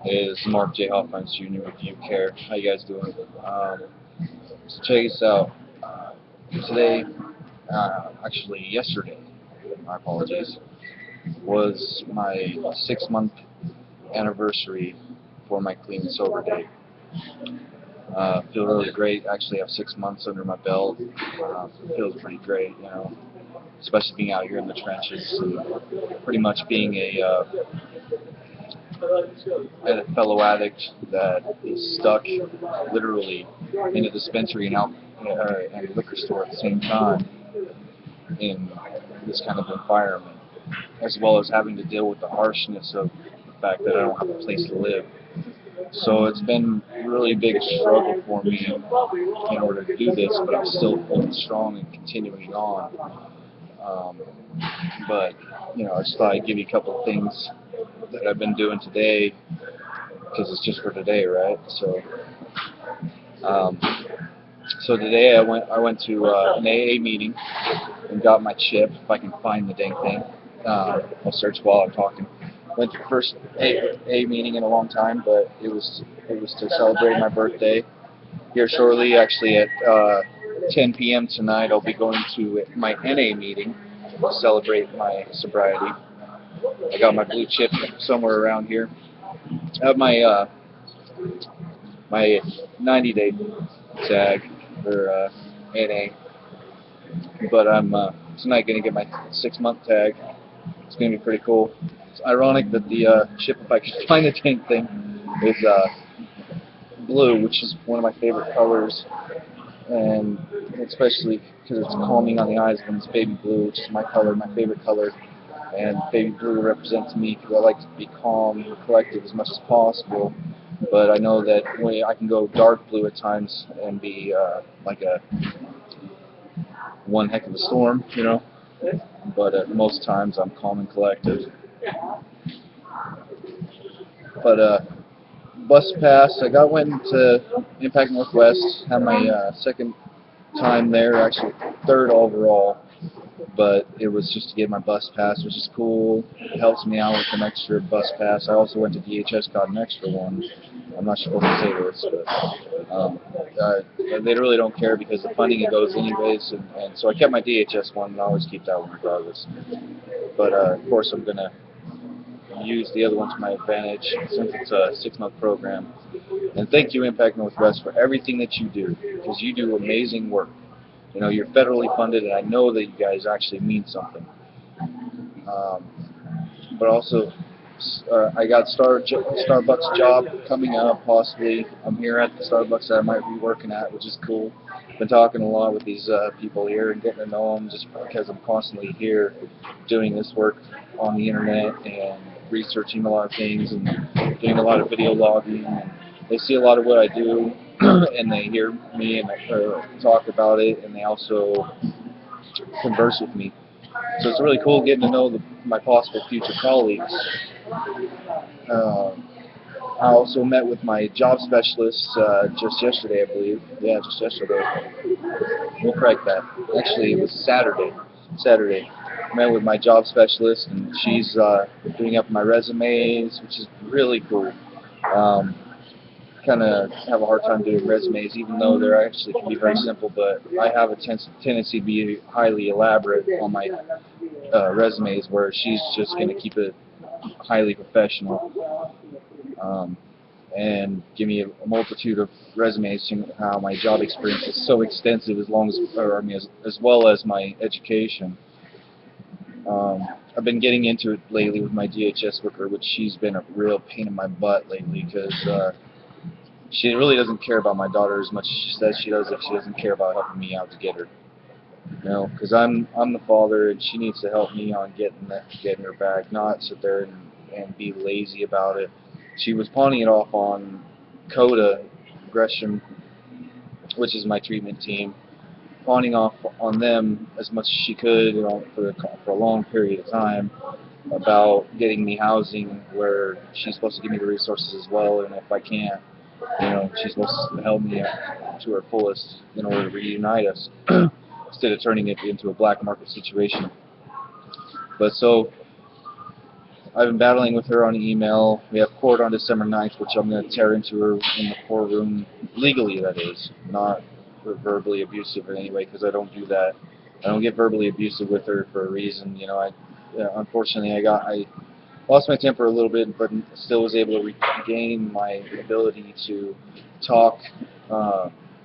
Is Mark J. Hoffman Jr. with UCARE. How you guys doing? So check this out. Today, actually yesterday, my apologies, was my 6-month anniversary for my clean and sober day. Feel really great. Actually, I have 6 months under my belt. Feels pretty great, especially being out here in the trenches, and pretty much being a fellow addict that is stuck literally in a dispensary and liquor store at the same time in this kind of environment, as well as having to deal with the harshness of the fact that I don't have a place to live. So it's been a really big struggle for me in order to do this, but I'm still holding strong and continuing on. Um, but I just thought I'd give you a couple of things that I've been doing today, because it's just for today, right? Um, so today I went to an AA meeting and got my chip, if I can find the dang thing. I'll search while I'm talking. Went to the first AA meeting in a long time, but it was to celebrate my birthday. Here shortly, actually at 10 p.m. tonight, I'll be going to my NA meeting to celebrate my sobriety. I got my blue chip somewhere around here. I have my 90-day tag for NA, but I'm tonight going to get my 6-month tag. It's going to be pretty cool. It's ironic that the chip, if I can find the dang thing, is blue, which is one of my favorite colors, and especially because it's calming on the eyes when it's baby blue, which is my color, my favorite color. And baby blue represents me because I like to be calm and collected as much as possible. But I know that I can go dark blue at times and be like one heck of a storm, But most times I'm calm and collected. But bus pass, went into Impact Northwest, had my second time there, actually third overall. But it was just to get my bus pass, which is cool. It helps me out with an extra bus pass. I also went to DHS, got an extra one. I'm not supposed to say this, but they really don't care because the funding it goes anyways, and so I kept my DHS one, and I always keep that one regardless. But of course, I'm gonna use the other one to my advantage since it's a 6-month program. And thank you, Impact Northwest, for everything that you do, because you do amazing work. You're federally funded, and I know that you guys actually mean something. But also, I got Starbucks job coming up, possibly. I'm here at the Starbucks that I might be working at, which is cool. Been talking a lot with these people here and getting to know them just because I'm constantly here doing this work on the internet and researching a lot of things and doing a lot of video logging. And they see a lot of what I do, and they hear me and talk about it, and they also converse with me. So it's really cool getting to know my possible future colleagues. I also met with my job specialist just yesterday, I believe. Yeah, just yesterday. We'll correct that. Actually, it was Saturday. Met with my job specialist, and she's doing up my resumes, which is really cool. Kind of have a hard time doing resumes, even though they actually can be very simple, but I have a tendency to be highly elaborate on my resumes, where she's just going to keep it highly professional and give me a multitude of resumes, seeing how my job experience is so extensive, as well as my education. I've been getting into it lately with my DHS worker, which she's been a real pain in my butt lately, because she really doesn't care about my daughter as much as she says she does. If she doesn't care about helping me out to get her, because I'm the father, and she needs to help me on getting her back, not sit there and be lazy about it. She was pawning it off on CODA, Gresham, which is my treatment team, pawning off on them as much as she could, for a long period of time, about getting me housing, where she's supposed to give me the resources as well, and if I can't, she's supposed to help me to her fullest in order to reunite us, instead of turning it into a black market situation. But so I've been battling with her on email. We have court on December 9th, which I'm going to tear into her in the courtroom, legally that is, not verbally abusive in any way, because I don't do that. I don't get verbally abusive with her for a reason. You know, unfortunately I lost my temper a little bit, but still was able to regain my ability to talk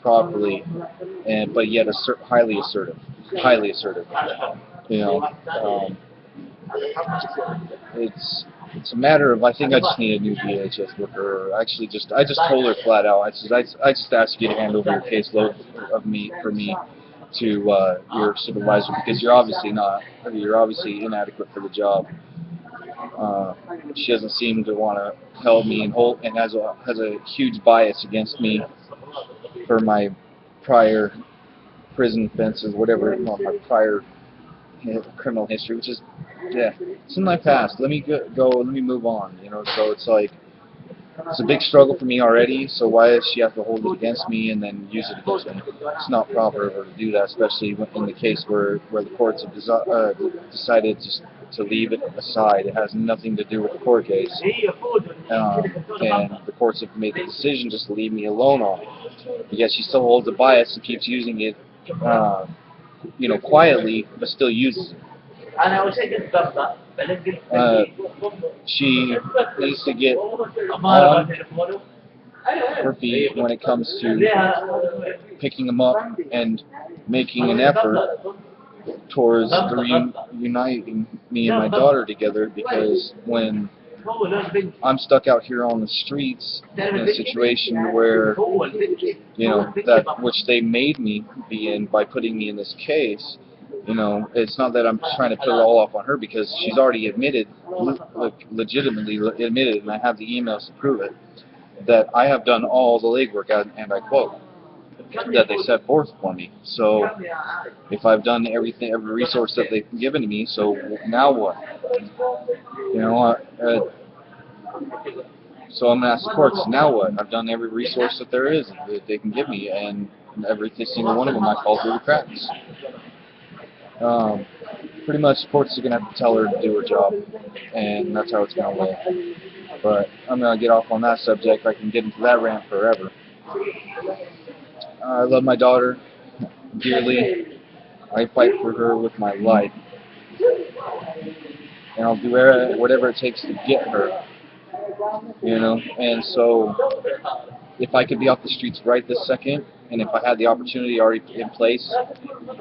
properly, but yet highly assertive, highly assertive. You know, it's a matter of, I think I just need a new DHS worker. Actually, I just told her flat out. I just asked you to hand over your caseload for me to your supervisor, because you're obviously inadequate for the job. She doesn't seem to want to help me, and has a huge bias against me for my prior prison offenses, whatever, my prior criminal history, which is, yeah, it's in my past. Let me go. Let me move on. You know, so it's like, it's a big struggle for me already. So why does she have to hold it against me and then use it against me? It's not proper of her to do that, especially in the case where the courts have decided just to leave it aside. It has nothing to do with the court case, and the courts have made the decision just to leave me alone on it. Yet she still holds a bias and keeps using it, you know, quietly, but still uses it. She needs to get on her feet when it comes to picking them up and making an effort towards reuniting me and my daughter together, because when I'm stuck out here on the streets in a situation where, you know, that which they made me be in by putting me in this case, you know, it's not that I'm trying to put it all off on her, because she's already admitted, legitimately admitted, and I have the emails to prove it, that I have done all the legwork, and I quote, that they set forth for me. So if I've done every resource that they've given to me, so now what? You know, so I'm going to ask the courts, now what? I've done every resource that there is that they can give me, and every single one of them I fall through the cracks. Pretty much the courts are going to have to tell her to do her job, and that's how it's going to look. But I'm going to get off on that subject. I can get into that rant forever. I love my daughter dearly. I fight for her with my life, and I'll do whatever it takes to get her. You know, and so if I could be off the streets right this second, and if I had the opportunity already in place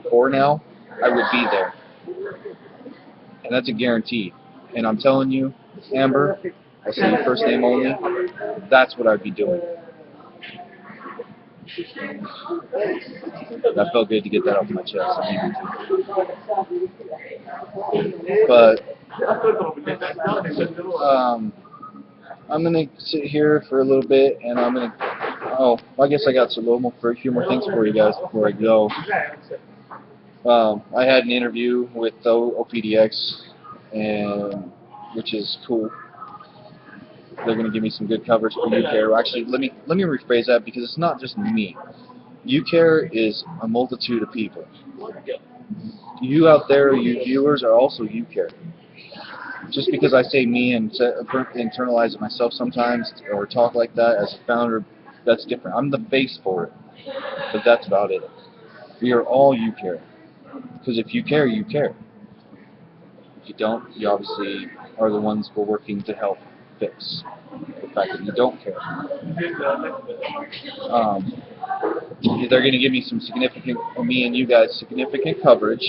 before now, I would be there, and that's a guarantee. And I'm telling you, Amber, I say your first name only, that's what I'd be doing. That felt good to get that off my chest. I needed to. But I'm gonna sit here for a little bit, and I'm gonna. Oh, I guess I got a few more things for you guys before I go. I had an interview with OPDX, and which is cool. They're going to give me some good coverage for UCARE. Actually, let me rephrase that, because it's not just me. UCARE is a multitude of people. You out there, you viewers, are also UCARE. Just because I say me and internalize it myself sometimes, or talk like that as a founder, that's different. I'm the face for it, but that's about it. We are all UCARE. Because if you care, you care. If you don't, you obviously are the ones we're working to help fix the fact that you don't care. They're going to give me some me and you guys, significant coverage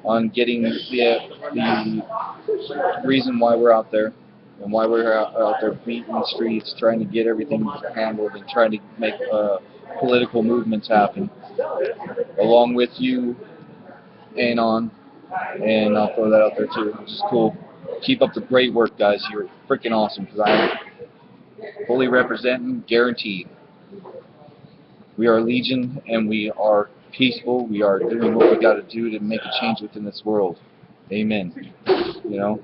on getting the reason why we're out there, and why we're out there beating the streets, trying to get everything handled, and trying to make political movements happen, along with you, and I'll throw that out there too, which is cool. Keep up the great work, guys. You're freaking awesome, because I'm fully representing, guaranteed. We are Legion, and we are peaceful. We are doing what we got to do to make a change within this world. Amen. You know?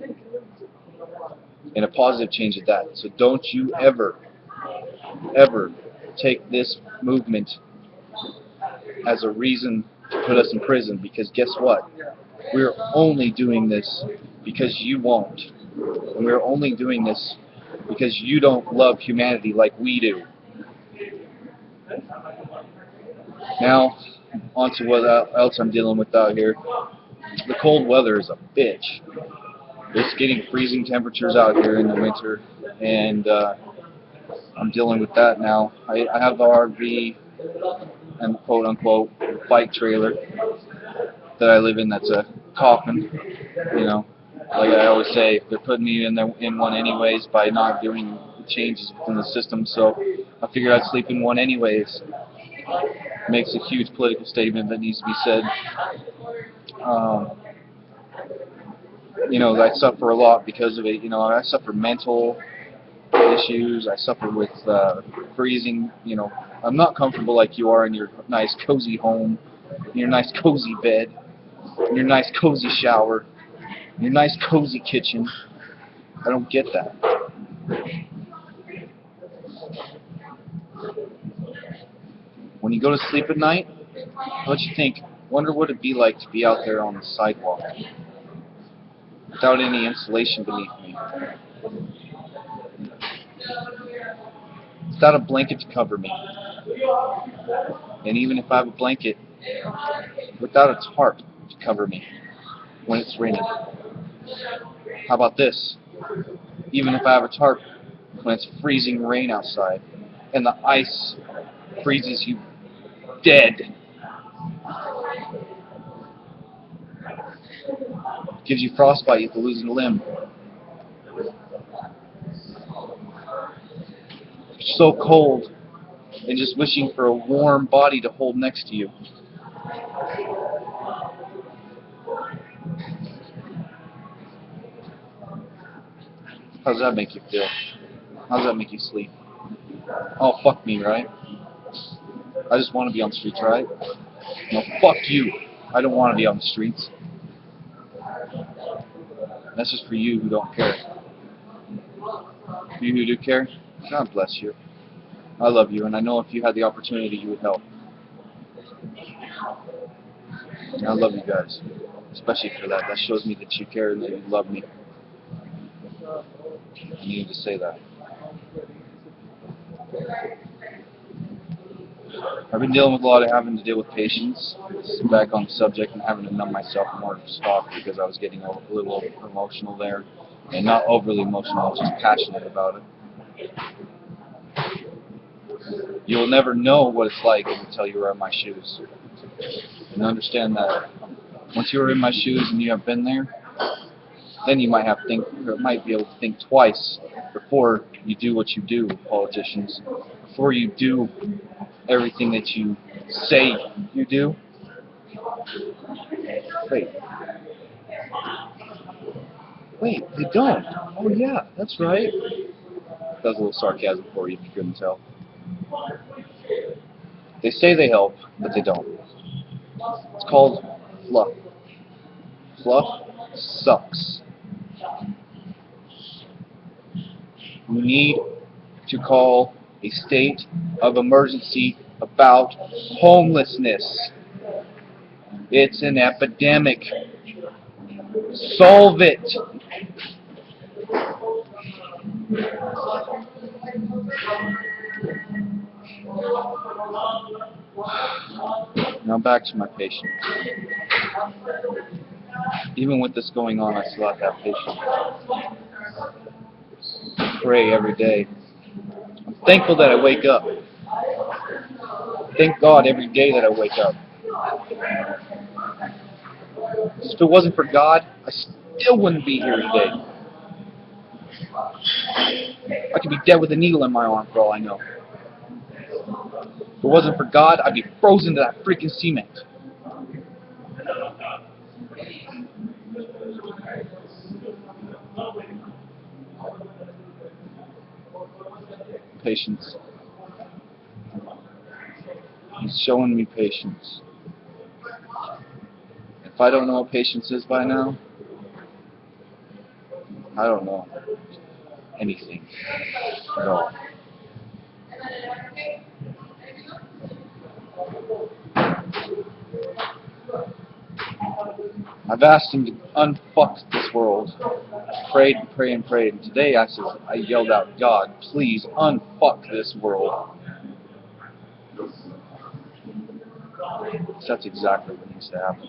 And a positive change at that. So don't you ever take this movement as a reason to put us in prison, because guess what? We're only doing this because you won't. And we're only doing this because you don't love humanity like we do. Now, on to what else I'm dealing with out here. The cold weather is a bitch. It's getting freezing temperatures out here in the winter, and I'm dealing with that now. I have the RV and quote-unquote bike trailer that I live in that's a coffin, you know. Like I always say, they're putting me in one anyways by not doing changes within the system, so I figured I'd sleep in one anyways. Makes a huge political statement that needs to be said. You know, I suffer a lot because of it. You know, I suffer mental issues. I suffer with freezing. You know, I'm not comfortable like you are in your nice, cozy home, in your nice, cozy bed, in your nice, cozy shower, in your nice, cozy kitchen. I don't get that. When you go to sleep at night, what you think? Wonder what it'd be like to be out there on the sidewalk without any insulation beneath me, without a blanket to cover me, and even if I have a blanket, without a tarp to cover me when it's raining. How about this? Even if I have a tarp when it's freezing rain outside and the ice freezes you dead, gives you frostbite, you have to lose a limb. So cold, and just wishing for a warm body to hold next to you. How does that make you feel? How does that make you sleep? Oh, fuck me, right? I just want to be on the streets, right? No, fuck you. I don't want to be on the streets. That's just for you who don't care. For you who do care, God bless you. I love you, and I know if you had the opportunity, you would help. And I love you guys, especially for that. That shows me that you care and that you love me. I needed to say that. I've been dealing with a lot of having to deal with patients. Back on the subject and having to numb myself in order to stop because I was getting a little emotional there. And not overly emotional, just passionate about it. You'll never know what it's like until you are in my shoes. And understand that once you are in my shoes and you have been there, then you might be able to think twice before you do what you do, politicians. Before you do everything that you say you do. Wait, they don't. Oh yeah, that's right. That was a little sarcasm for you if you couldn't tell. They say they help, but they don't. It's called fluff. Fluff sucks. We need to call a state of emergency about homelessness. It's an epidemic. Solve it. Now back to my patient. Even with this going on, I still have that patient. Pray every day. I'm thankful that I wake up. Thank God every day that I wake up. If it wasn't for God, I still wouldn't be here today. I could be dead with a needle in my arm for all I know. If it wasn't for God, I'd be frozen to that freaking cement. Patience. He's showing me patience. If I don't know what patience is by now, I don't know anything at all. I've asked him to unfuck this world. Prayed and prayed and prayed. And today I yelled out, God, please unfuck this world. That's exactly what needs to happen.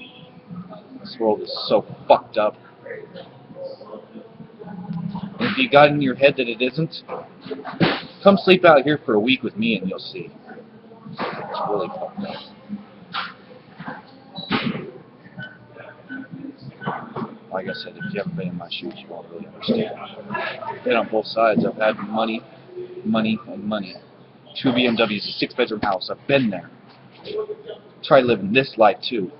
This world is so fucked up. And if you got in your head that it isn't, come sleep out here for a week with me and you'll see. It's really fucked up. Like I said, if you haven't been in my shoes, you won't really understand. Been on both sides. I've had money, money, and money. 2 BMWs, a 6-bedroom house. I've been there. Try living this life too.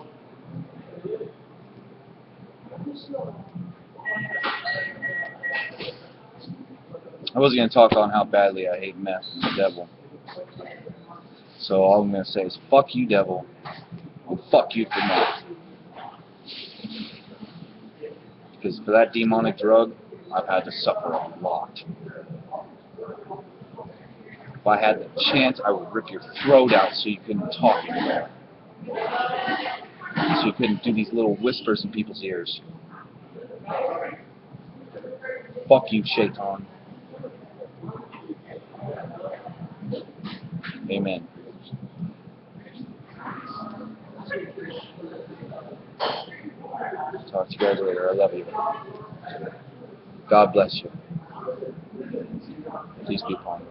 I wasn't going to talk on how badly I hate meth and the devil. So all I'm going to say is, fuck you, devil, and fuck you for meth. Because for that demonic drug, I've had to suffer a lot. If I had the chance, I would rip your throat out so you couldn't talk anymore. So you couldn't do these little whispers in people's ears. Fuck you, Shaitan. Amen. Talk to you guys later. I love you. God bless you. Please be upon you.